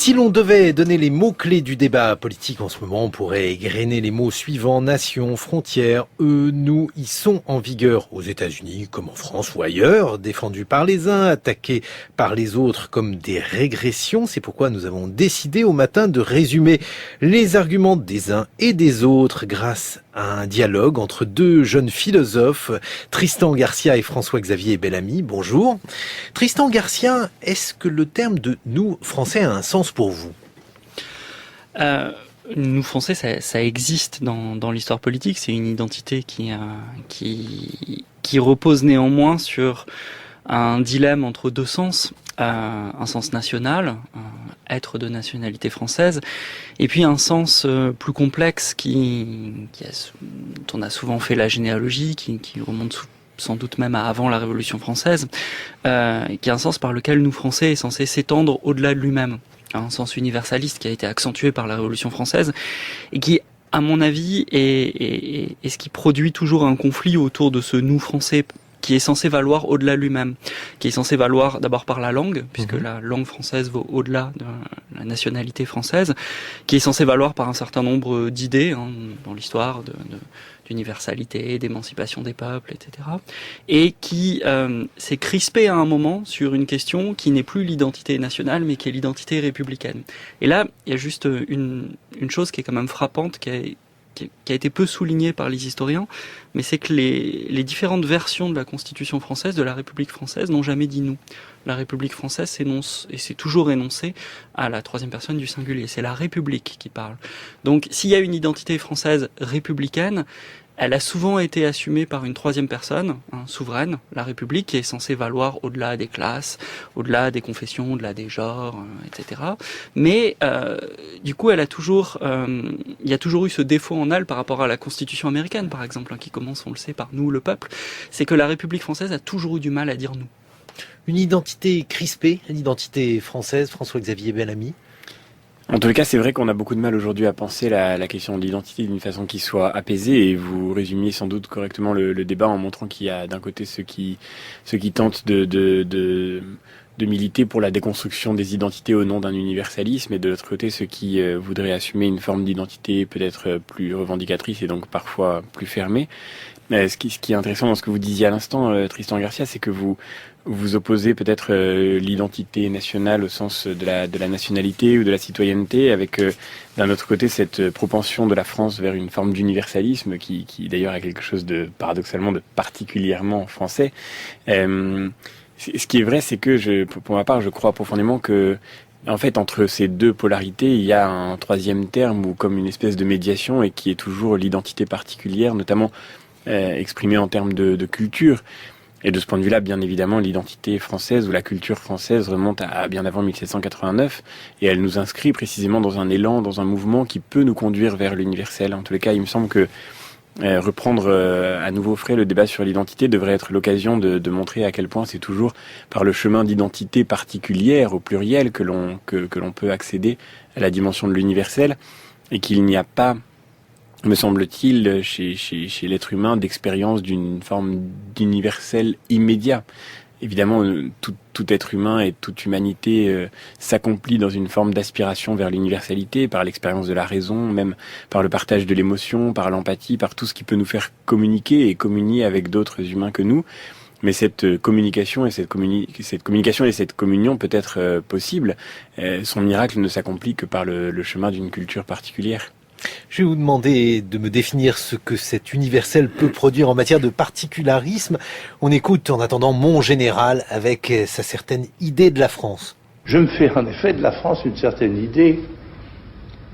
Si l'on devait donner les mots-clés du débat politique en ce moment, on pourrait égrener les mots suivants: nation, frontières, eux, nous. Ils sont en vigueur aux États-Unis comme en France ou ailleurs, défendus par les uns, attaqués par les autres comme des régressions. C'est pourquoi nous avons décidé au matin de résumer les arguments des uns et des autres grâce à un dialogue entre deux jeunes philosophes, Tristan Garcia et François-Xavier Bellamy. Bonjour. Tristan Garcia, est-ce que le terme de « nous, Français » a un sens pour vous ? Nous, Français, ça existe dans l'histoire politique. C'est une identité qui repose néanmoins sur un dilemme entre deux sens. Un sens national, être de nationalité française, et puis un sens plus complexe dont on a souvent fait la généalogie, qui remonte sans doute même à avant la Révolution française, qui est un sens par lequel nous, Français, est censé s'étendre au-delà de lui-même. Un sens universaliste qui a été accentué par la Révolution française, et qui, à mon avis, est ce qui produit toujours un conflit autour de ce nous, Français, qui est censé valoir au-delà de lui-même, qui est censé valoir d'abord par la langue, puisque la langue française vaut au-delà de la nationalité française, qui est censé valoir par un certain nombre d'idées dans l'histoire d'universalité, d'émancipation des peuples, etc. Et qui s'est crispé à un moment sur une question qui n'est plus l'identité nationale, mais qui est l'identité républicaine. Et là, il y a juste une chose qui est quand même frappante, qui a été peu souligné par les historiens, mais c'est que les différentes versions de la Constitution française, de la République française, n'ont jamais dit nous. La République française s'énonce, et c'est toujours énoncé à la troisième personne du singulier. C'est la République qui parle. Donc, s'il y a une identité française républicaine, elle a souvent été assumée par une troisième personne, souveraine, la République, qui est censée valoir au-delà des classes, au-delà des confessions, au-delà des genres, etc. Mais du coup, il y a toujours eu ce défaut en elle par rapport à la Constitution américaine, par exemple, qui commence, on le sait, par nous, le peuple. C'est que la République française a toujours eu du mal à dire nous. Une identité crispée, l'identité française, François-Xavier Bellamy. En tout cas, c'est vrai qu'on a beaucoup de mal aujourd'hui à penser la question de l'identité d'une façon qui soit apaisée, et vous résumiez sans doute correctement le débat en montrant qu'il y a d'un côté ceux qui tentent de militer pour la déconstruction des identités au nom d'un universalisme, et de l'autre côté ceux qui voudraient assumer une forme d'identité peut-être plus revendicatrice et donc parfois plus fermée. Ce qui est intéressant dans ce que vous disiez à l'instant, Tristan Garcia, c'est que vous opposez peut-être l'identité nationale au sens de la nationalité ou de la citoyenneté, avec d'un autre côté cette propension de la France vers une forme d'universalisme qui d'ailleurs a quelque chose de paradoxalement de particulièrement français. Ce qui est vrai, c'est que pour ma part, je crois profondément que en fait, entre ces deux polarités, il y a un troisième terme ou comme une espèce de médiation, et qui est toujours l'identité particulière, notamment exprimée en termes de culture. Et de ce point de vue-là, bien évidemment, l'identité française ou la culture française remonte à bien avant 1789, et elle nous inscrit précisément dans un élan, dans un mouvement qui peut nous conduire vers l'universel. En tous les cas, il me semble que reprendre à nouveau frais le débat sur l'identité devrait être l'occasion de montrer à quel point c'est toujours par le chemin d'identité particulière, au pluriel, que l'on peut accéder à la dimension de l'universel, et qu'il n'y a pas, me semble-t-il, chez l'être humain, d'expérience d'une forme d'universel immédiat. Évidemment, tout être humain et toute humanité s'accomplit dans une forme d'aspiration vers l'universalité, par l'expérience de la raison, même par le partage de l'émotion, par l'empathie, par tout ce qui peut nous faire communiquer et communier avec d'autres humains que nous. Mais cette communication et cette communion peut être possible. Son miracle ne s'accomplit que par le chemin d'une culture particulière. Je vais vous demander de me définir ce que cet universel peut produire en matière de particularisme. On écoute en attendant Mon Général avec sa certaine idée de la France. Je me fais en effet de la France une certaine idée.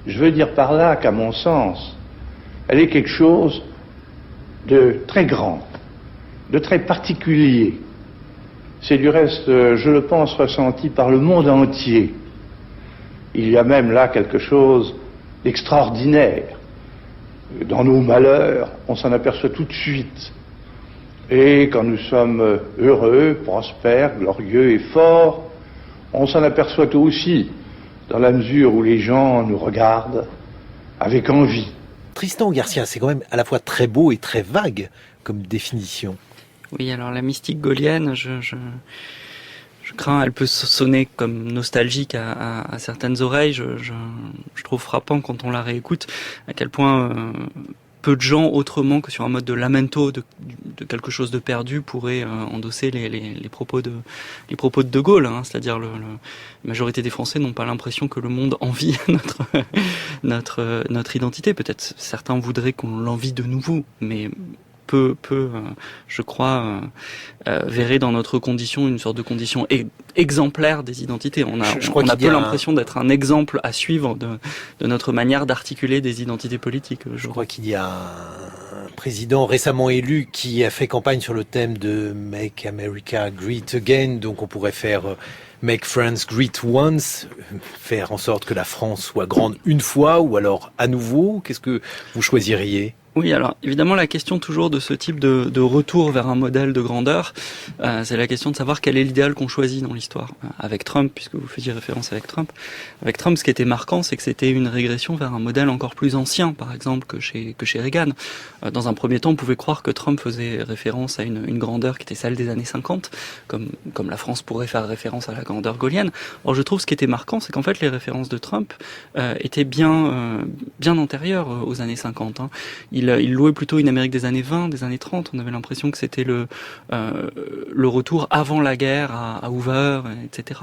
Je veux dire par là qu'à mon sens, elle est quelque chose de très grand, de très particulier. C'est du reste, je le pense, ressenti par le monde entier. Il y a même là quelque chose d'extraordinaire. Dans nos malheurs, on s'en aperçoit tout de suite. Et quand nous sommes heureux, prospères, glorieux et forts, on s'en aperçoit aussi, dans la mesure où les gens nous regardent avec envie. Tristan Garcia, c'est quand même à la fois très beau et très vague comme définition. Oui, alors la mystique gaulienne, je crains, elle peut sonner comme nostalgique à certaines oreilles. Je trouve frappant quand on la réécoute à quel point peu de gens, autrement que sur un mode de lamento de quelque chose de perdu, pourraient endosser les propos de De Gaulle. Hein. C'est-à-dire la majorité des Français n'ont pas l'impression que le monde envie notre identité. Peut-être certains voudraient qu'on l'envie de nouveau, mais peu, je crois, verrait dans notre condition une sorte de condition exemplaire des identités. On a peu l'impression d'être un exemple à suivre de notre manière d'articuler des identités politiques. Je crois qu'il y a un président récemment élu qui a fait campagne sur le thème de Make America Great Again, donc on pourrait faire Make France Great Once, faire en sorte que la France soit grande une fois ou alors à nouveau. Qu'est-ce que vous choisiriez ? Oui, alors évidemment la question toujours de ce type de retour vers un modèle de grandeur, c'est la question de savoir quel est l'idéal qu'on choisit dans l'histoire. Avec Trump, puisque vous faisiez référence avec Trump, ce qui était marquant, c'est que c'était une régression vers un modèle encore plus ancien, par exemple, que chez Reagan. Dans un premier temps, on pouvait croire que Trump faisait référence à une grandeur qui était celle des années 50, comme la France pourrait faire référence à la grandeur gaulienne. Or, je trouve ce qui était marquant, c'est qu'en fait, les références de Trump étaient bien antérieures aux années 50. Hein. Il louait plutôt une Amérique des années 20, des années 30. On avait l'impression que c'était le retour avant la guerre à Hoover, etc.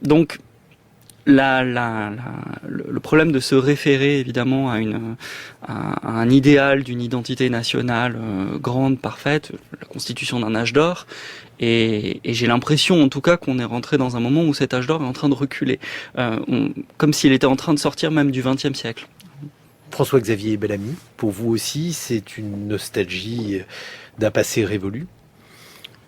Donc, le problème de se référer évidemment à un idéal d'une identité nationale grande, parfaite, la constitution d'un âge d'or, et j'ai l'impression en tout cas qu'on est rentré dans un moment où cet âge d'or est en train de reculer, comme s'il était en train de sortir même du XXe siècle. François-Xavier Bellamy, pour vous aussi, c'est une nostalgie d'un passé révolu ?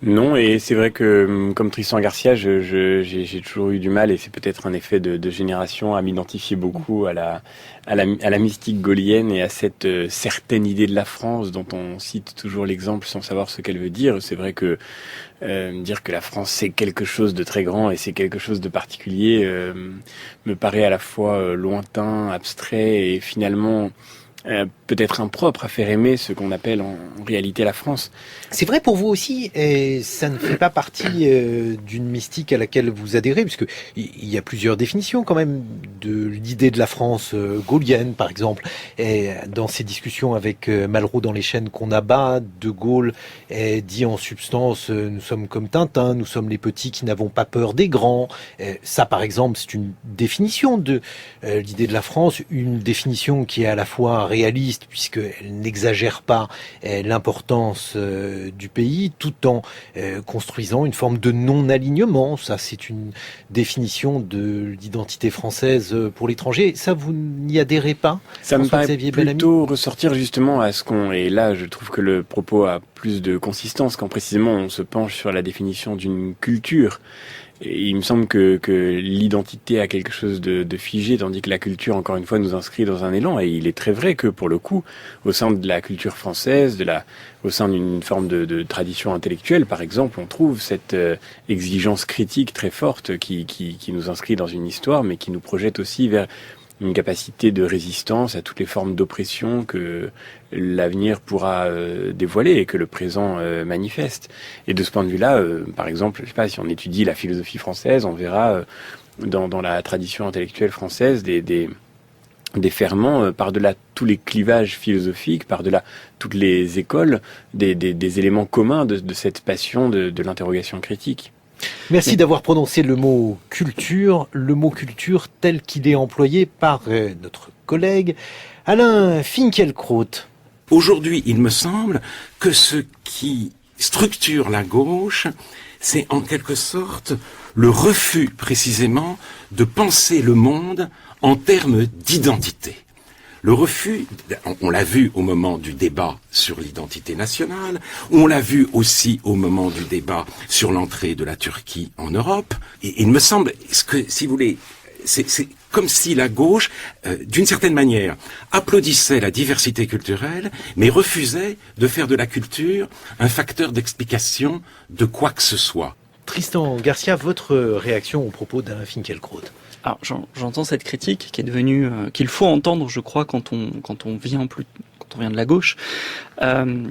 Non, et c'est vrai que comme Tristan Garcia, j'ai toujours eu du mal, et c'est peut-être un effet de génération, à m'identifier beaucoup à la mystique gaullienne et à cette certaine idée de la France dont on cite toujours l'exemple sans savoir ce qu'elle veut dire. C'est vrai que dire que la France c'est quelque chose de très grand et c'est quelque chose de particulier me paraît à la fois lointain, abstrait et finalement peut-être impropre à faire aimer ce qu'on appelle en réalité la France. C'est vrai pour vous aussi, et ça ne fait pas partie d'une mystique à laquelle vous adhérez, puisque il y a plusieurs définitions quand même de l'idée de la France gaulienne, par exemple. Et dans ces discussions avec Malraux dans les chaînes qu'on abat, De Gaulle dit en substance nous sommes comme Tintin, nous sommes les petits qui n'avons pas peur des grands. Ça, par exemple, c'est une définition de l'idée de la France, une définition qui est à la fois réaliste, puisqu'elle n'exagère pas l'importance du pays, tout en construisant une forme de non-alignement. Ça, c'est une définition de l'identité française pour l'étranger. Ça, vous n'y adhérez pas? Ça me paraît plutôt ressortir justement à ce qu'on... Et là, je trouve que le propos a plus de consistance quand précisément on se penche sur la définition d'une culture. Et il me semble que l'identité a quelque chose de figé, tandis que la culture, encore une fois, nous inscrit dans un élan. Et il est très vrai que, pour le coup, au sein de la culture française, au sein d'une forme de tradition intellectuelle, par exemple, on trouve cette exigence critique très forte qui nous inscrit dans une histoire, mais qui nous projette aussi vers une capacité de résistance à toutes les formes d'oppression que l'avenir pourra dévoiler et que le présent manifeste. Et de ce point de vue-là, par exemple, je sais pas, si on étudie la philosophie française, on verra dans la tradition intellectuelle française des ferments par-delà tous les clivages philosophiques, par-delà toutes les écoles, des éléments communs de cette passion de l'interrogation critique. Merci d'avoir prononcé le mot culture tel qu'il est employé par notre collègue Alain Finkielkraut. Aujourd'hui, il me semble que ce qui structure la gauche, c'est en quelque sorte le refus précisément de penser le monde en termes d'identité. Le refus, on l'a vu au moment du débat sur l'identité nationale, on l'a vu aussi au moment du débat sur l'entrée de la Turquie en Europe, et il me semble que, si vous voulez, c'est comme si la gauche, d'une certaine manière, applaudissait la diversité culturelle, mais refusait de faire de la culture un facteur d'explication de quoi que ce soit. Tristan Garcia, votre réaction au propos d'Alain Finkielkraut? Alors j'entends cette critique qui est devenue qu'il faut entendre, je crois, quand on vient de la gauche. Moi,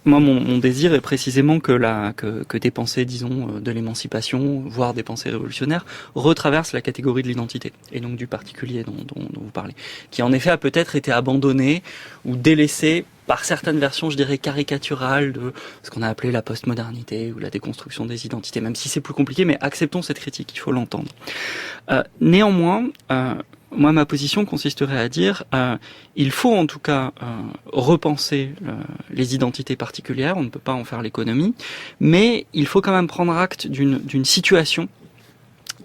Moi, mon désir est précisément que des pensées, disons, de l'émancipation, voire des pensées révolutionnaires, retraversent la catégorie de l'identité, et donc du particulier dont vous parlez, qui en effet a peut-être été abandonné ou délaissé par certaines versions, je dirais, caricaturales de ce qu'on a appelé la postmodernité ou la déconstruction des identités, même si c'est plus compliqué, mais acceptons cette critique, il faut l'entendre. Néanmoins, moi, ma position consisterait à dire, il faut en tout cas repenser les identités particulières, on ne peut pas en faire l'économie, mais il faut quand même prendre acte d'une situation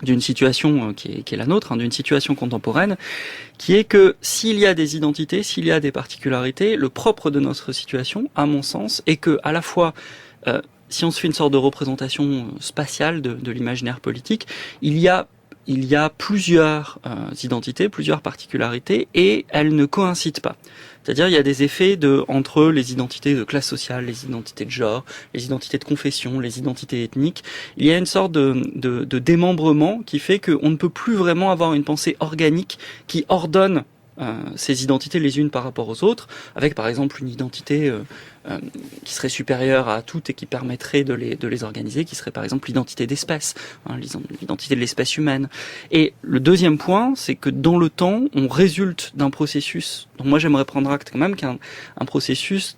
qui est la nôtre, d'une situation contemporaine, qui est que s'il y a des identités, s'il y a des particularités, le propre de notre situation, à mon sens, est que à la fois si on se fait une sorte de représentation spatiale de l'imaginaire politique, il y a plusieurs identités, plusieurs particularités, et elles ne coïncident pas. C'est-à-dire, il y a des effets entre les identités de classe sociale, les identités de genre, les identités de confession, les identités ethniques. Il y a une sorte de démembrement qui fait qu'on ne peut plus vraiment avoir une pensée organique qui ordonne ces identités les unes par rapport aux autres, avec par exemple une identité qui serait supérieure à toutes et qui permettrait de les organiser, qui serait par exemple l'identité d'espèce, l'identité de l'espèce humaine. Et le deuxième point, c'est que dans le temps, on résulte d'un processus, dont moi j'aimerais prendre acte quand même, qu'un processus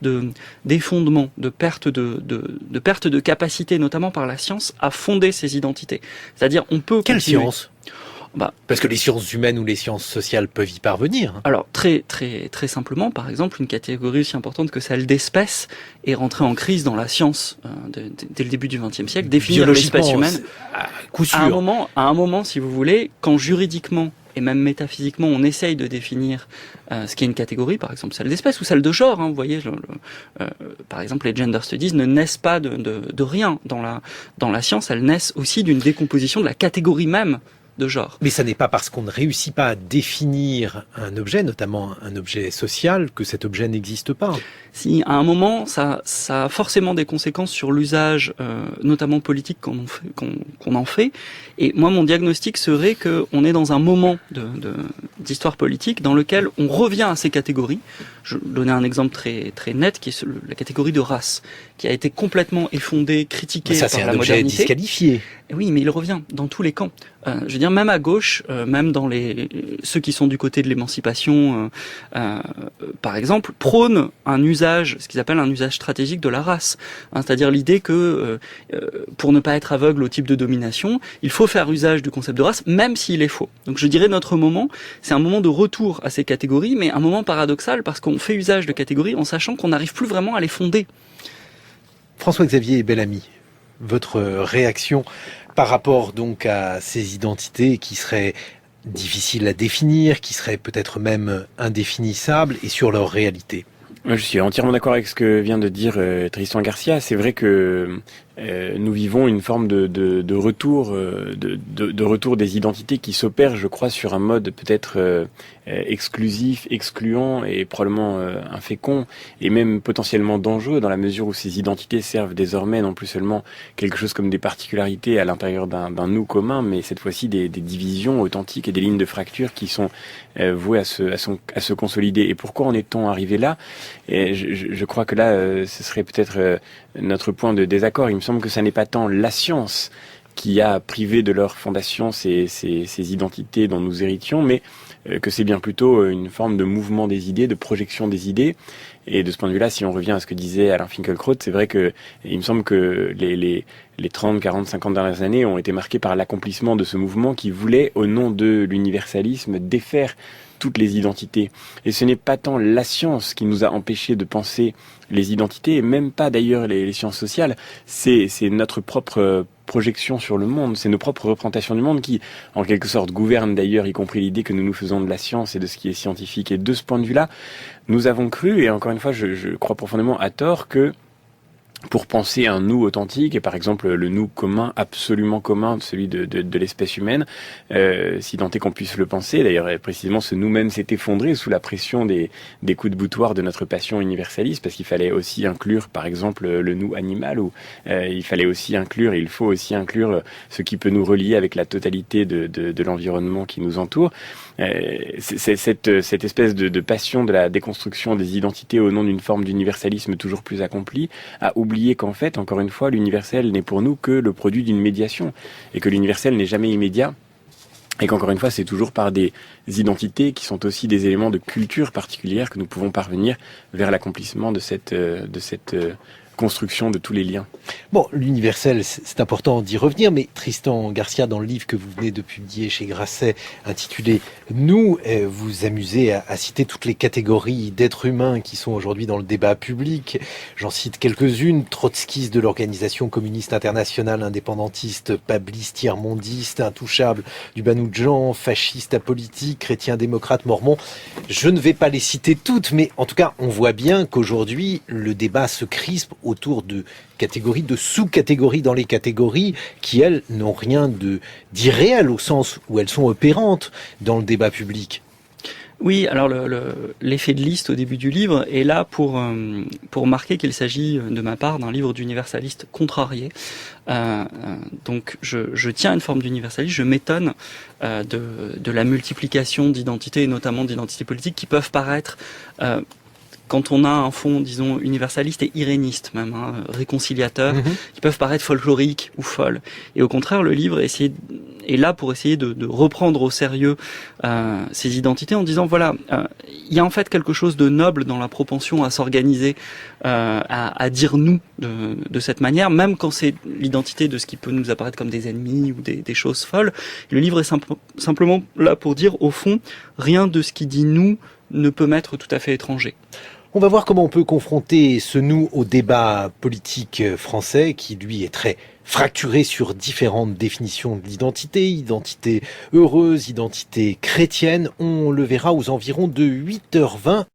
d'effondrement, de perte de capacité, notamment par la science, à fonder ces identités. C'est-à-dire, on peut... Quelle science ? Parce que les sciences humaines ou les sciences sociales peuvent y parvenir. Alors, très simplement, par exemple, une catégorie aussi importante que celle d'espèce est rentrée en crise dans la science dès le début du XXe siècle. Définir l'espèce humaine, à coup sûr. À un moment, si vous voulez, quand juridiquement et même métaphysiquement, on essaye de définir ce qui est une catégorie, par exemple celle d'espèce ou celle de genre. Vous voyez, par exemple, les gender studies ne naissent pas de rien dans la science, elles naissent aussi d'une décomposition de la catégorie même de genre. Mais ça n'est pas parce qu'on ne réussit pas à définir un objet, notamment un objet social, que cet objet n'existe pas. Si, à un moment, ça a forcément des conséquences sur l'usage, notamment politique, qu'on en fait. Et moi, mon diagnostic serait qu'on est dans un moment d'histoire politique dans lequel on revient à ces catégories. Je vais donner un exemple très, très net, qui est la catégorie de race, qui a été complètement effondée, critiquée par la modernité. Ça, c'est un objet disqualifié. Oui, mais il revient dans tous les camps. Je veux dire, même à gauche, même dans ceux qui sont du côté de l'émancipation, par exemple, prônent ce qu'ils appellent un usage stratégique de la race. C'est-à-dire l'idée que, pour ne pas être aveugle au type de domination, il faut faire usage du concept de race, même s'il est faux. Donc je dirais notre moment, c'est un moment de retour à ces catégories, mais un moment paradoxal parce qu'on fait usage de catégories en sachant qu'on n'arrive plus vraiment à les fonder. François-Xavier Bellamy, votre réaction par rapport donc à ces identités qui seraient difficiles à définir, qui seraient peut-être même indéfinissables et sur leur réalité? Je suis entièrement d'accord avec ce que vient de dire Tristan Garcia. C'est vrai que nous vivons une forme de retour, de retour des identités qui s'opèrent, je crois, sur un mode peut-être exclusif, excluant et probablement infécond et même potentiellement dangereux dans la mesure où ces identités servent désormais non plus seulement quelque chose comme des particularités à l'intérieur d'un nous commun, mais cette fois-ci des divisions authentiques et des lignes de fracture qui sont vouées à se consolider. Et pourquoi en est-on arrivé là? Et je crois que là, ce serait peut-être notre point de désaccord. Il me semble que ça n'est pas tant la science qui a privé de leur fondation ces identités dont nous héritions, mais que c'est bien plutôt une forme de mouvement des idées, de projection des idées. Et de ce point de vue-là, si on revient à ce que disait Alain Finkielkraut, c'est vrai que il me semble que les 30, 40, 50 dernières années ont été marquées par l'accomplissement de ce mouvement qui voulait, au nom de l'universalisme, défaire toutes les identités. Et ce n'est pas tant la science qui nous a empêchés de penser les identités, et même pas d'ailleurs les sciences sociales, c'est notre propre projection sur le monde, c'est nos propres représentations du monde qui, en quelque sorte, gouvernent d'ailleurs, y compris l'idée que nous nous faisons de la science et de ce qui est scientifique. Et de ce point de vue-là, nous avons cru, et encore une fois, je crois profondément à tort, que pour penser un nous authentique, et par exemple le nous commun, absolument commun, celui de l'espèce humaine, si tant est qu'on puisse le penser. D'ailleurs, précisément, ce nous-mêmes s'est effondré sous la pression des coups de boutoir de notre passion universaliste, parce qu'il fallait aussi inclure, par exemple, le nous animal, ou il fallait aussi inclure, et il faut aussi inclure ce qui peut nous relier avec la totalité de l'environnement qui nous entoure. C'est cette espèce de passion de la déconstruction des identités au nom d'une forme d'universalisme toujours plus accompli, a oublié qu'en fait, encore une fois, l'universel n'est pour nous que le produit d'une médiation, et que l'universel n'est jamais immédiat, et qu'encore une fois, c'est toujours par des identités qui sont aussi des éléments de culture particulière que nous pouvons parvenir vers l'accomplissement de cette construction de tous les liens. Bon, l'universel, c'est important d'y revenir, mais Tristan Garcia, dans le livre que vous venez de publier chez Grasset, intitulé « Nous », vous amusez à citer toutes les catégories d'êtres humains qui sont aujourd'hui dans le débat public. J'en cite quelques-unes: trotskistes de l'Organisation communiste internationale indépendantiste, pabliste, tiers-mondiste, intouchable du Banoudjan, fasciste apolitique, chrétien démocrate, mormon. Je ne vais pas les citer toutes, mais en tout cas, on voit bien qu'aujourd'hui, le débat se crispe autour de catégories, de sous-catégories dans les catégories qui, elles, n'ont rien d'irréel au sens où elles sont opérantes dans le débat public. Oui, alors l'effet de liste au début du livre est là pour marquer qu'il s'agit de ma part d'un livre d'universaliste contrarié. Donc je tiens à une forme d'universalisme, je m'étonne de la multiplication d'identités, et notamment d'identités politiques, qui peuvent paraître... quand on a un fond, disons, universaliste et iréniste même, réconciliateur, qui peuvent paraître folkloriques ou folles. Et au contraire, le livre est là pour essayer de reprendre au sérieux ces identités en disant, voilà, il y a en fait quelque chose de noble dans la propension à s'organiser, à dire nous de cette manière, même quand c'est l'identité de ce qui peut nous apparaître comme des ennemis ou des choses folles. Le livre est simplement là pour dire, au fond, rien de ce qui dit nous ne peut m'être tout à fait étranger. On va voir comment on peut confronter ce nous au débat politique français qui, lui, est très fracturé sur différentes définitions de l'identité, identité heureuse, identité chrétienne. On le verra aux environs de 8h20.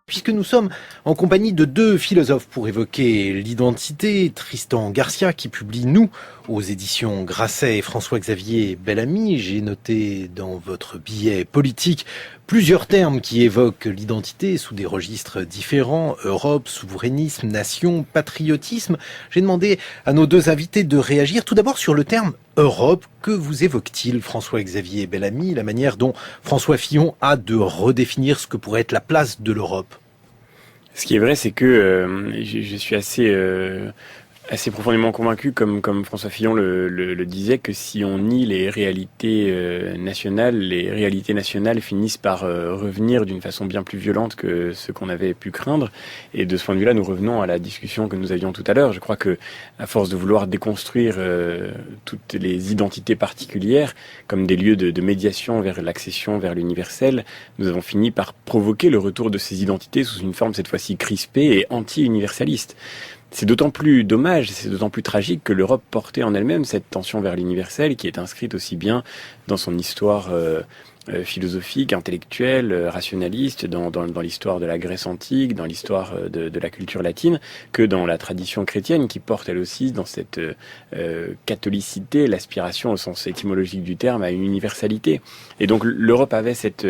Puisque nous sommes en compagnie de deux philosophes pour évoquer l'identité, Tristan Garcia qui publie Nous aux éditions Grasset et François-Xavier Bellamy. J'ai noté dans votre billet politique plusieurs termes qui évoquent l'identité sous des registres différents: Europe, souverainisme, nation, patriotisme. J'ai demandé à nos deux invités de réagir tout d'abord sur le terme Europe. Que vous évoque-t-il, François-Xavier Bellamy, la manière dont François Fillon a de redéfinir ce que pourrait être la place de l'Europe? Ce qui est vrai, c'est que je suis assez profondément convaincu, comme François Fillon le disait, que si on nie les réalités nationales finissent par revenir d'une façon bien plus violente que ce qu'on avait pu craindre. Et de ce point de vue-là, nous revenons à la discussion que nous avions tout à l'heure. Je crois que, à force de vouloir déconstruire toutes les identités particulières comme des lieux de médiation vers l'accession vers l'universel, nous avons fini par provoquer le retour de ces identités sous une forme cette fois-ci crispée et anti-universaliste. C'est d'autant plus dommage, c'est d'autant plus tragique que l'Europe portait en elle-même cette tension vers l'universel qui est inscrite aussi bien dans son histoire philosophique, intellectuelle, rationaliste, dans l'histoire de la Grèce antique, dans l'histoire de la culture latine, que dans la tradition chrétienne qui porte elle aussi dans cette catholicité, l'aspiration au sens étymologique du terme à une universalité. Et donc l'Europe avait cette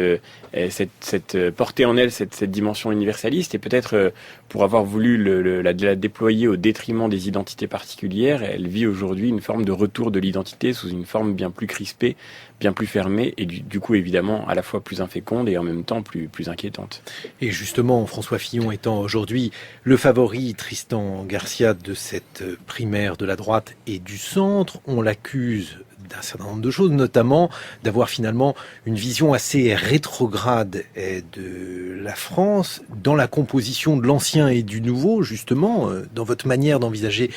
portée en elle cette dimension universaliste, et peut-être pour avoir voulu la déployer au détriment des identités particulières, elle vit aujourd'hui une forme de retour de l'identité sous une forme bien plus crispée, bien plus fermée, et du coup évidemment à la fois plus inféconde et en même temps plus inquiétante. Et justement, François Fillon étant aujourd'hui le favori, Tristan Garcia, de cette primaire de la droite et du centre, on l'accuse d'un certain nombre de choses, notamment d'avoir finalement une vision assez rétrograde de la France dans la composition de l'ancien et du nouveau, justement, dans votre manière d'envisager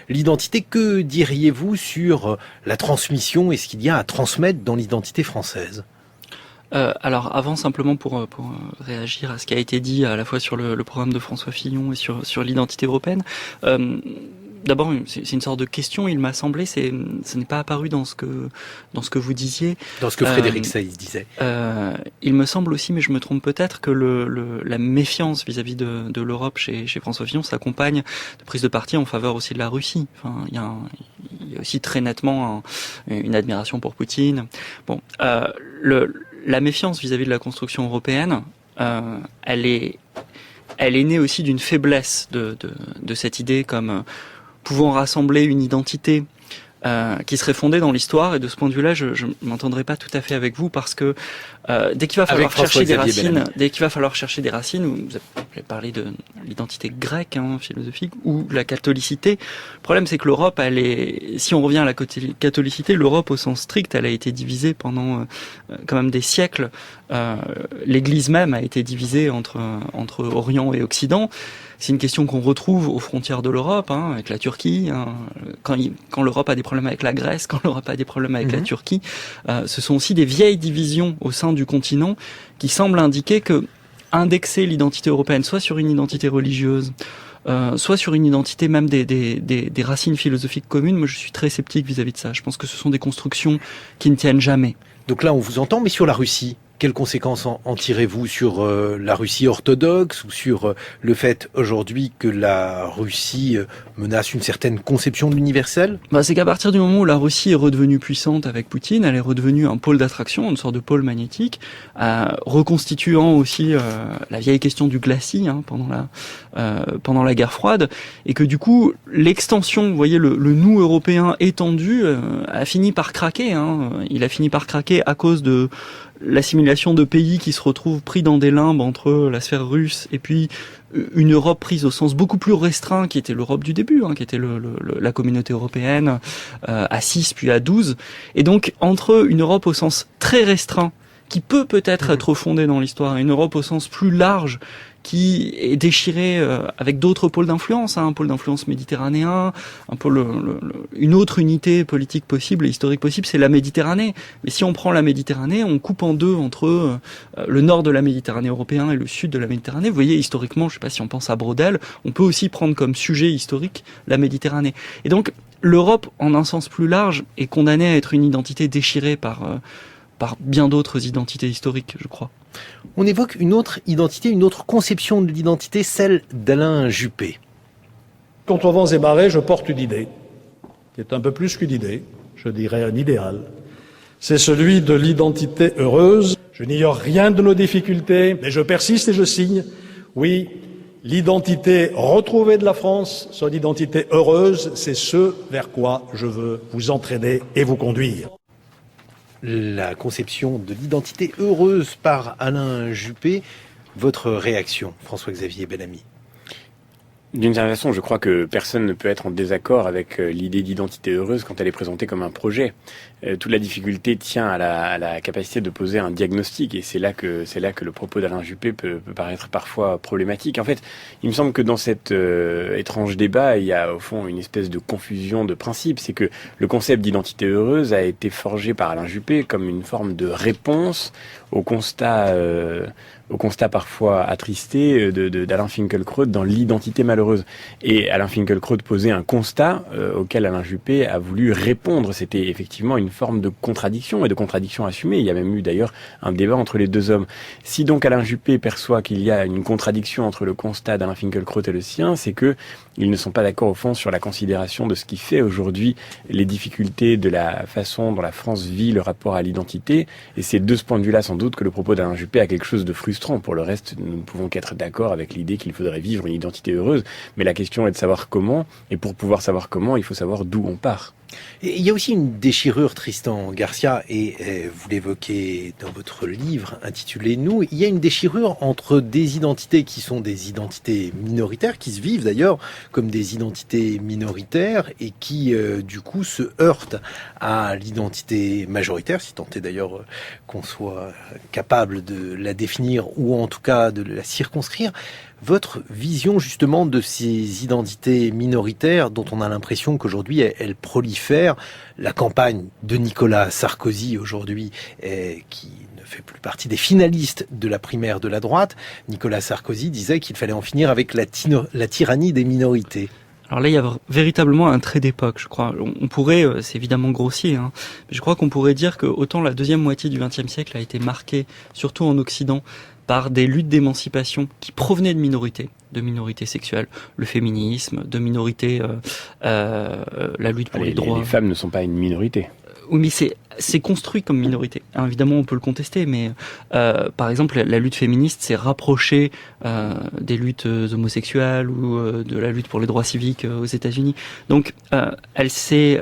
l'identité. Que diriez-vous sur la transmission et ce qu'il y a à transmettre dans l'identité française ? Alors avant, simplement pour réagir à ce qui a été dit à la fois sur le programme de François Fillon et sur l'identité européenne, d'abord, c'est une sorte de question, il m'a semblé, ce n'est pas apparu dans ce que vous disiez. Dans ce que Frédéric Saïs disait. Il me semble aussi, mais je me trompe peut-être, que la méfiance vis-à-vis de l'Europe chez François Fillon s'accompagne de prise de parti en faveur aussi de la Russie. Enfin, il y a aussi très nettement une admiration pour Poutine. Bon, la méfiance vis-à-vis de la construction européenne, elle est née aussi d'une faiblesse de cette idée comme pouvant rassembler une identité qui serait fondée dans l'histoire. Et de ce point de vue-là, je m'entendrai pas tout à fait avec vous parce que dès qu'il va falloir chercher des racines, vous avez parlé de l'identité grecque, philosophique, ou la catholicité. Le problème, c'est que l'Europe, si on revient à la catholicité, l'Europe au sens strict, elle a été divisée pendant quand même des siècles. L'Église même a été divisée entre Orient et Occident. C'est une question qu'on retrouve aux frontières de l'Europe, avec la Turquie. Quand l'Europe a des problèmes avec la Grèce, quand l'Europe a des problèmes avec la Turquie, ce sont aussi des vieilles divisions au sein du continent qui semblent indiquer que indexer l'identité européenne, soit sur une identité religieuse, soit sur une identité même des racines philosophiques communes, moi je suis très sceptique vis-à-vis de ça. Je pense que ce sont des constructions qui ne tiennent jamais. Donc là, on vous entend, mais sur la Russie, quelles conséquences en tirez-vous sur la Russie orthodoxe ou sur le fait aujourd'hui que la Russie menace une certaine conception de l'universel ? C'est qu'à partir du moment où la Russie est redevenue puissante avec Poutine, elle est redevenue un pôle d'attraction, une sorte de pôle magnétique, reconstituant aussi la vieille question du glacis pendant la guerre froide, et que du coup l'extension, vous voyez, le nous européen étendu a fini par craquer. Il a fini par craquer à cause de l'assimilation de pays qui se retrouvent pris dans des limbes entre la sphère russe et puis une Europe prise au sens beaucoup plus restreint qui était l'Europe du début, qui était la communauté européenne à 6 puis à 12. Et donc entre une Europe au sens très restreint qui peut-être être fondée dans l'histoire et une Europe au sens plus large qui est déchirée avec d'autres pôles d'influence, un pôle d'influence méditerranéen, un pôle, une autre unité politique possible et historique possible, c'est la Méditerranée. Mais si on prend la Méditerranée, on coupe en deux entre le nord de la Méditerranée européen et le sud de la Méditerranée. Vous voyez, historiquement, je ne sais pas si on pense à Brodel, on peut aussi prendre comme sujet historique la Méditerranée. Et donc, l'Europe, en un sens plus large, est condamnée à être une identité déchirée par bien d'autres identités historiques, je crois. On évoque une autre identité, une autre conception de l'identité, celle d'Alain Juppé. Contre vents et marées, je porte une idée, qui est un peu plus qu'une idée, je dirais un idéal. C'est celui de l'identité heureuse. Je n'ignore rien de nos difficultés, mais je persiste et je signe. Oui, l'identité retrouvée de la France, son identité heureuse, c'est ce vers quoi je veux vous entraîner et vous conduire. La conception de l'identité heureuse par Alain Juppé. Votre réaction, François-Xavier Bellamy? D'une certaine façon, je crois que personne ne peut être en désaccord avec l'idée d'identité heureuse quand elle est présentée comme un projet. Toute la difficulté tient à la capacité de poser un diagnostic, et c'est là que le propos d'Alain Juppé peut paraître parfois problématique. En fait, il me semble que dans cet étrange débat, il y a au fond une espèce de confusion de principe. C'est que le concept d'identité heureuse a été forgé par Alain Juppé comme une forme de réponse au constat parfois attristé d'Alain Finkielkraut dans l'identité malheureuse. Et Alain Finkielkraut posait un constat auquel Alain Juppé a voulu répondre. C'était effectivement une forme de contradiction, et de contradiction assumée. Il y a même eu d'ailleurs un débat entre les deux hommes. Si donc Alain Juppé perçoit qu'il y a une contradiction entre le constat d'Alain Finkielkraut et le sien, c'est que ils ne sont pas d'accord au fond sur la considération de ce qui fait aujourd'hui les difficultés de la façon dont la France vit le rapport à l'identité. Et c'est de ce point de vue-là sans doute que le propos d'Alain Juppé a quelque chose de frustrant. Pour le reste, nous ne pouvons qu'être d'accord avec l'idée qu'il faudrait vivre une identité heureuse. Mais la question est de savoir comment, et pour pouvoir savoir comment, il faut savoir d'où on part. Et il y a aussi une déchirure, Tristan Garcia, et vous l'évoquez dans votre livre intitulé « Nous », il y a une déchirure entre des identités qui sont des identités minoritaires, qui se vivent d'ailleurs comme des identités minoritaires, et qui du coup se heurtent à l'identité majoritaire, si tant est d'ailleurs qu'on soit capable de la définir, ou en tout cas de la circonscrire. Votre vision justement de ces identités minoritaires dont on a l'impression qu'aujourd'hui elles prolifèrent, la campagne de Nicolas Sarkozy aujourd'hui qui ne fait plus partie des finalistes de la primaire de la droite, Nicolas Sarkozy disait qu'il fallait en finir avec la tyrannie des minorités. Alors là, il y a véritablement un trait d'époque, je crois. On pourrait, c'est évidemment grossier, mais je crois qu'on pourrait dire que autant la deuxième moitié du XXe siècle a été marquée, surtout en Occident, par des luttes d'émancipation qui provenaient de minorités sexuelles, le féminisme, de minorités, la lutte pour les droits. Les femmes ne sont pas une minorité. Oui, mais c'est construit comme minorité. Alors, évidemment, on peut le contester, mais par exemple, la lutte féministe s'est rapprochée des luttes homosexuelles ou de la lutte pour les droits civiques aux États-Unis. Donc, elle s'est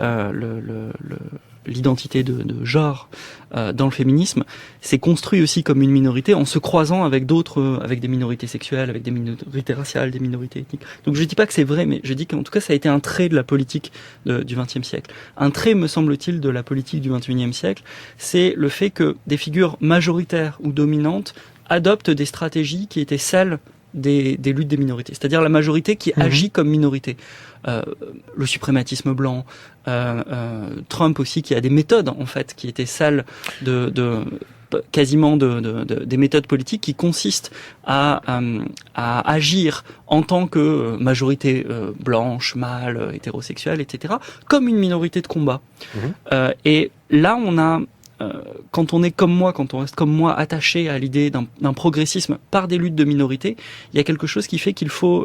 l'identité de genre dans le féminisme s'est construit aussi comme une minorité en se croisant avec d'autres, avec des minorités sexuelles, avec des minorités raciales, des minorités ethniques. Donc je dis pas que c'est vrai, mais je dis qu'en tout cas ça a été un trait de la politique du XXe siècle. Un trait, me semble-t-il, de la politique du XXIe siècle, c'est le fait que des figures majoritaires ou dominantes adoptent des stratégies qui étaient celles des luttes des minorités, c'est-à-dire la majorité qui agit comme minorité. Le suprématisme blanc, Trump aussi, qui a des méthodes en fait qui étaient celles quasiment des méthodes politiques qui consistent à agir en tant que majorité blanche, mâle, hétérosexuelle, etc., comme une minorité de combat. Et là, on a quand on est comme moi, quand on reste comme moi attaché à l'idée d'un progressisme par des luttes de minorité, il y a quelque chose qui fait qu'il faut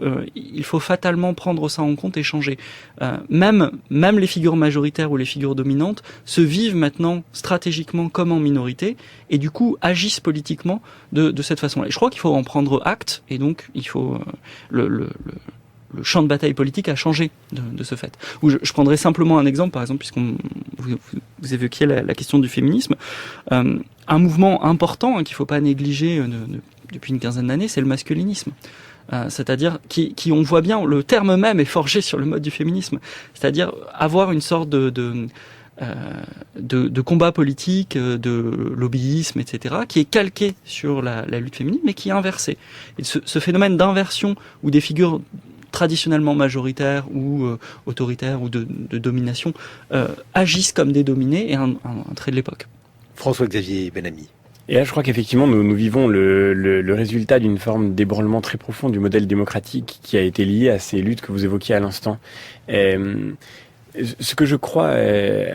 fatalement prendre ça en compte et changer. Même les figures majoritaires ou les figures dominantes se vivent maintenant stratégiquement comme en minorité et du coup agissent politiquement de cette façon-là. Et je crois qu'il faut en prendre acte et donc il faut le champ de bataille politique a changé de ce fait. Où je prendrai simplement un exemple, par exemple, puisqu'on vous évoquiez la question du féminisme. Un mouvement important qu'il ne faut pas négliger depuis une quinzaine d'années, c'est le masculinisme. C'est-à-dire qui on voit bien, le terme même est forgé sur le mode du féminisme. C'est-à-dire avoir une sorte de combat politique, de lobbyisme, etc., qui est calqué sur la lutte féminine, mais qui est inversé. Et ce phénomène d'inversion où des figures traditionnellement majoritaires ou autoritaires ou de domination agissent comme des dominés est un trait de l'époque. François-Xavier Bellamy. Et là, je crois qu'effectivement, nous vivons le résultat d'une forme d'ébranlement très profond du modèle démocratique qui a été lié à ces luttes que vous évoquiez à l'instant. Ce que je crois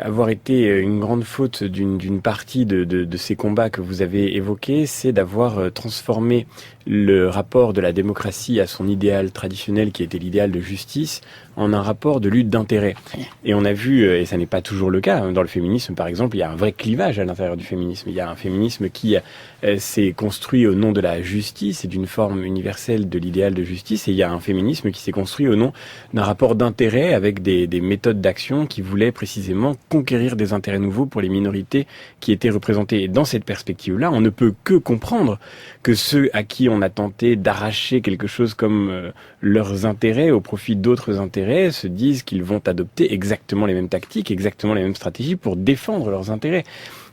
avoir été une grande faute d'une partie de ces combats que vous avez évoqués, c'est d'avoir transformé le rapport de la démocratie à son idéal traditionnel, qui était l'idéal de justice, en un rapport de lutte d'intérêt. Et on a vu, et ça n'est pas toujours le cas, dans le féminisme par exemple, il y a un vrai clivage à l'intérieur du féminisme. Il y a un féminisme qui s'est construit au nom de la justice et d'une forme universelle de l'idéal de justice, et il y a un féminisme qui s'est construit au nom d'un rapport d'intérêt avec des méthodes d'action qui voulaient précisément conquérir des intérêts nouveaux pour les minorités qui étaient représentées. Et dans cette perspective-là, on ne peut que comprendre que ceux à qui on a tenté d'arracher quelque chose comme leurs intérêts au profit d'autres intérêts se disent qu'ils vont adopter exactement les mêmes tactiques, exactement les mêmes stratégies pour défendre leurs intérêts.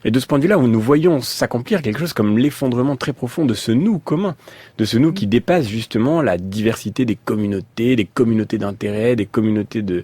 Et de ce point de vue-là, où nous voyons s'accomplir quelque chose comme l'effondrement très profond de ce nous commun, de ce nous qui dépasse justement la diversité des communautés d'intérêts, des communautés de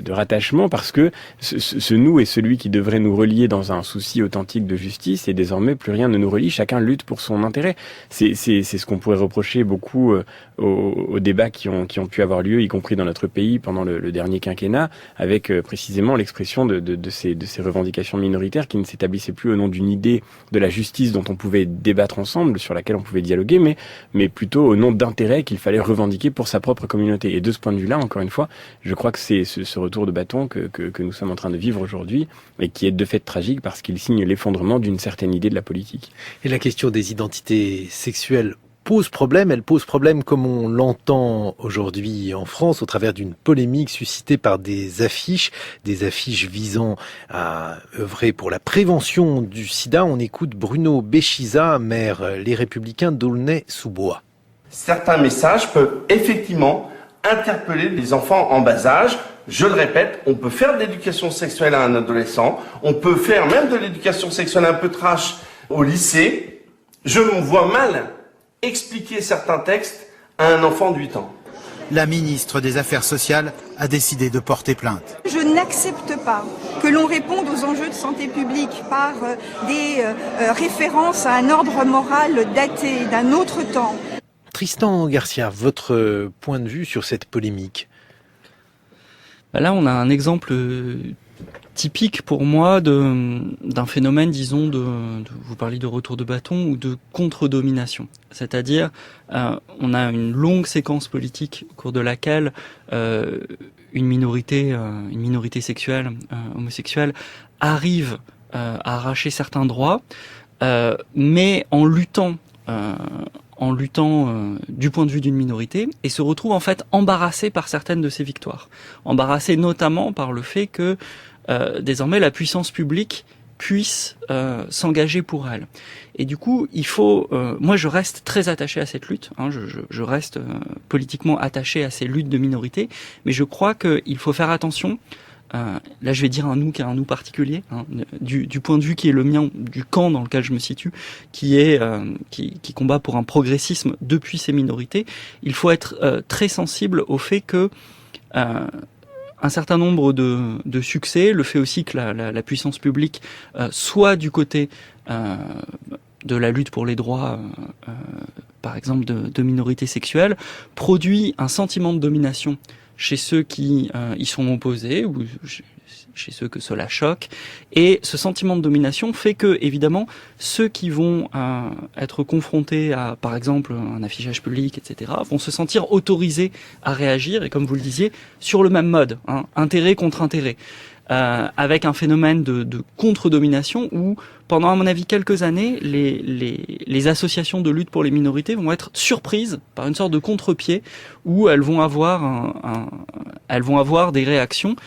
rattachement, parce que ce nous est celui qui devrait nous relier dans un souci authentique de justice, et désormais plus rien ne nous relie, chacun lutte pour son intérêt. C'est ce qu'on pourrait reprocher beaucoup aux débats qui ont pu avoir lieu, y compris dans notre pays pendant le dernier quinquennat, avec précisément l'expression de ces revendications minoritaires qui ne s'établissaient plus au nom d'une idée de la justice dont on pouvait débattre ensemble, sur laquelle on pouvait dialoguer, mais plutôt au nom d'intérêts qu'il fallait revendiquer pour sa propre communauté. Et de ce point de vue-là, encore une fois, je crois que c'est ce retour de bâton que nous sommes en train de vivre aujourd'hui, et qui est de fait tragique parce qu'il signe l'effondrement d'une certaine idée de la politique. Et la question des identités sexuelles pose problème. Elle pose problème comme on l'entend aujourd'hui en France au travers d'une polémique suscitée par des affiches visant à œuvrer pour la prévention du sida. On écoute Bruno Béchiza, maire Les Républicains d'Aulnay-sous-Bois. Certains messages peuvent effectivement interpeller les enfants en bas âge. Je le répète, on peut faire de l'éducation sexuelle à un adolescent, on peut faire même de l'éducation sexuelle un peu trash au lycée. Je me vois mal expliquer certains textes à un enfant de 8 ans. La ministre des Affaires sociales a décidé de porter plainte. Je n'accepte pas que l'on réponde aux enjeux de santé publique par des références à un ordre moral daté d'un autre temps. Tristan Garcia, votre point de vue sur cette polémique? Là, on a un exemple typique pour moi d'un phénomène, disons, vous parliez de retour de bâton ou de contre-domination. C'est-à-dire, on a une longue séquence politique au cours de laquelle une minorité sexuelle, homosexuelle, arrive à arracher certains droits, mais en luttant du point de vue d'une minorité, et se retrouve en fait embarrassée par certaines de ses victoires. Embarrassée notamment par le fait que désormais la puissance publique puisse s'engager pour elle. Et du coup, il faut... moi, je reste très attaché à cette lutte. Je reste politiquement attaché à ces luttes de minorité, mais je crois qu'il faut faire attention. Là, je vais dire un nous qui est un nous particulier, du point de vue qui est le mien, du camp dans lequel je me situe, qui combat pour un progressisme depuis ces minorités. Il faut être très sensible au fait que un certain nombre de succès, le fait aussi que la puissance publique soit du côté de la lutte pour les droits, par exemple de minorités sexuelles, produit un sentiment de domination chez ceux qui y sont opposés ou chez ceux que cela choque. Et ce sentiment de domination fait que, évidemment, ceux qui vont être confrontés à, par exemple, un affichage public, etc., vont se sentir autorisés à réagir, et comme vous le disiez, sur le même mode, intérêt contre intérêt. Avec un phénomène de contre-domination où, pendant à mon avis quelques années, les associations de lutte pour les minorités vont être surprises par une sorte de contre-pied où elles vont avoir des réactions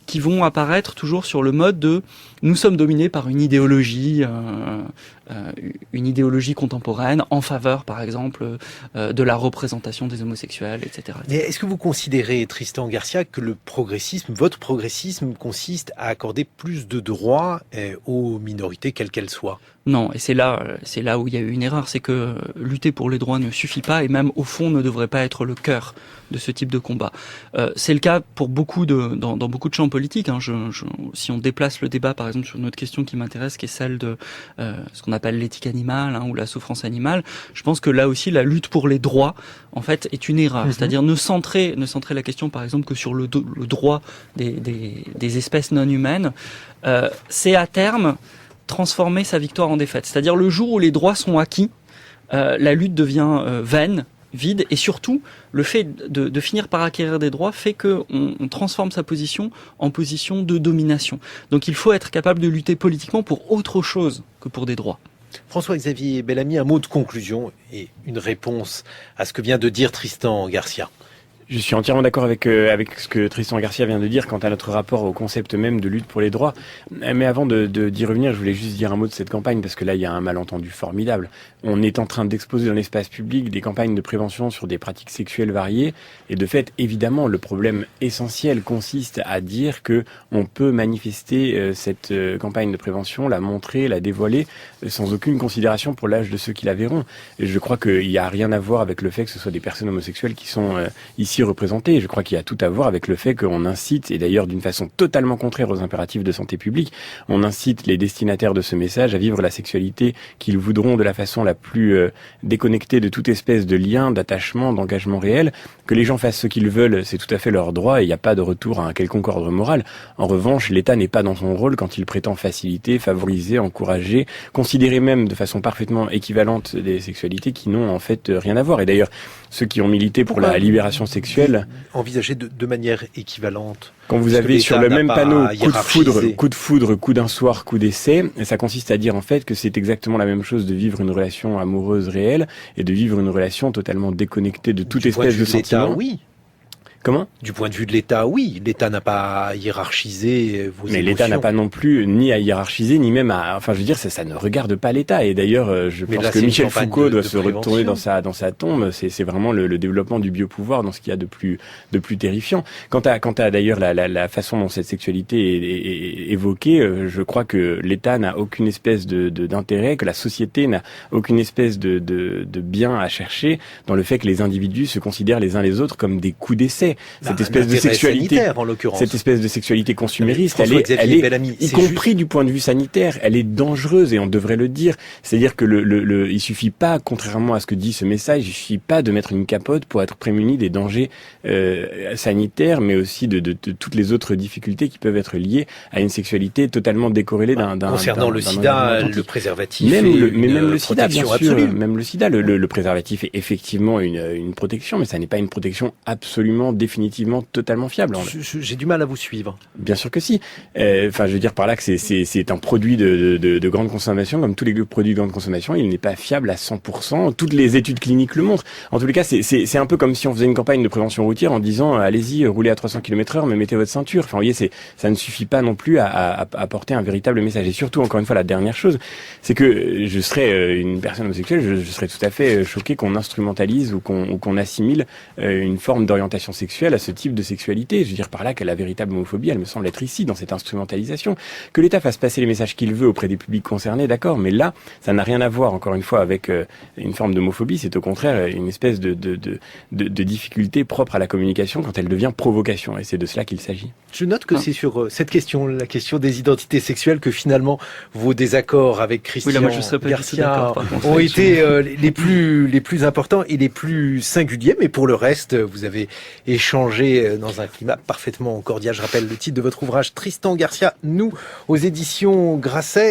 qui vont apparaître toujours sur le mode de nous sommes dominés par une idéologie contemporaine en faveur, par exemple, de la représentation des homosexuels, etc. Mais est-ce que vous considérez, Tristan Garcia, que votre progressisme consiste à accorder plus de droits aux minorités, quelles qu'elles soient? Non, et c'est là où il y a eu une erreur, c'est que lutter pour les droits ne suffit pas, et même au fond ne devrait pas être le cœur de ce type de combat. C'est le cas pour dans beaucoup de champs politiques. Si on déplace le débat, par exemple, sur une autre question qui m'intéresse, qui est celle de ce qu'on appelle l'éthique animale ou la souffrance animale, je pense que là aussi la lutte pour les droits, en fait, est une erreur. C'est-à-dire ne centrer la question, par exemple, que sur le droit des espèces non humaines, c'est à terme transformer sa victoire en défaite. C'est-à-dire le jour où les droits sont acquis, la lutte devient vaine, vide, et surtout le fait de finir par acquérir des droits fait qu'on transforme sa position en position de domination. Donc il faut être capable de lutter politiquement pour autre chose que pour des droits. François-Xavier Bellamy, un mot de conclusion et une réponse à ce que vient de dire Tristan Garcia. Je suis entièrement d'accord avec ce que Tristan Garcia vient de dire quant à notre rapport au concept même de lutte pour les droits. Mais avant d'y revenir, je voulais juste dire un mot de cette campagne, parce que là, il y a un malentendu formidable. On est en train d'exposer dans l'espace public des campagnes de prévention sur des pratiques sexuelles variées. Et de fait, évidemment, le problème essentiel consiste à dire que on peut manifester cette campagne de prévention, la montrer, la dévoiler, sans aucune considération pour l'âge de ceux qui la verront. Et je crois qu'il n'y a rien à voir avec le fait que ce soit des personnes homosexuelles qui sont ici représentées. Je crois qu'il y a tout à voir avec le fait qu'on incite, et d'ailleurs d'une façon totalement contraire aux impératifs de santé publique, on incite les destinataires de ce message à vivre la sexualité qu'ils voudront de la façon la plus déconnectée de toute espèce de lien, d'attachement, d'engagement réel. Que les gens fassent ce qu'ils veulent, c'est tout à fait leur droit, et il n'y a pas de retour à un quelconque ordre moral. En revanche, l'État n'est pas dans son rôle quand il prétend faciliter, favoriser, encourager, considérer même de façon parfaitement équivalente des sexualités qui n'ont en fait rien à voir. Et d'ailleurs, ceux qui ont milité pour la libération sexuelle... Envisager de manière équivalente. Quand vous avez sur le même panneau coup de foudre, coup d'un soir, coup d'essai, ça consiste à dire en fait que c'est exactement la même chose de vivre une relation amoureuse réelle et de vivre une relation totalement déconnectée de toute espèce de sentiment. Oui. Comment ? Du point de vue de l'État, oui. L'État n'a pas hiérarchisé vos émotions. Mais l'État n'a pas non plus ni à hiérarchiser, ni même à... Enfin, je veux dire, ça ne regarde pas l'État. Et d'ailleurs, je pense que Michel Foucault doit se retourner dans sa tombe. C'est vraiment le développement du biopouvoir dans ce qu'il y a de plus terrifiant. Quant à d'ailleurs la façon dont cette sexualité est évoquée, je crois que l'État n'a aucune espèce d'intérêt, que la société n'a aucune espèce de bien à chercher dans le fait que les individus se considèrent les uns les autres comme des coups d'essai. l'intérêt. Cette espèce de sexualité, sanitaire, en l'occurrence. Cette espèce de sexualité consumériste, elle est Bellamy, y compris du point de vue sanitaire, elle est dangereuse et on devrait le dire. C'est-à-dire que il suffit pas, contrairement à ce que dit ce message, il suffit pas de mettre une capote pour être prémuni des dangers sanitaires, mais aussi de toutes les autres difficultés qui peuvent être liées à une sexualité totalement décorrélée concernant le sida, le préservatif, même le sida, bien sûr, absolue. même le sida, le préservatif est effectivement une protection, mais ça n'est pas une protection absolument, définitivement, totalement fiable. J'ai du mal à vous suivre. Bien sûr que si. Enfin, je veux dire par là que c'est un produit de grande consommation, comme tous les produits de grande consommation, il n'est pas fiable à 100%. Toutes les études cliniques le montrent. En tous les cas, c'est un peu comme si on faisait une campagne de prévention routière en disant allez-y, roulez à 300 km/h, mais mettez votre ceinture. Enfin, vous voyez, ça ne suffit pas non plus à porter un véritable message. Et surtout, encore une fois, la dernière chose, c'est que je serais une personne homosexuelle, je serais tout à fait choqué qu'on instrumentalise ou qu'on assimile une forme d'orientation sexuelle à ce type de sexualité. Je veux dire par là que la véritable homophobie, elle me semble être ici, dans cette instrumentalisation. Que l'État fasse passer les messages qu'il veut auprès des publics concernés, d'accord, mais là, ça n'a rien à voir, encore une fois, avec une forme d'homophobie. C'est au contraire une espèce de difficulté propre à la communication quand elle devient provocation. Et c'est de cela qu'il s'agit. Je note que c'est sur cette question, la question des identités sexuelles, que finalement vos désaccords avec Christian Garcia ont été les plus importants et les plus singuliers. Mais pour le reste, vous avez échangé dans un climat parfaitement cordial. Je rappelle le titre de votre ouvrage, Tristan Garcia, nous, aux éditions Grasset.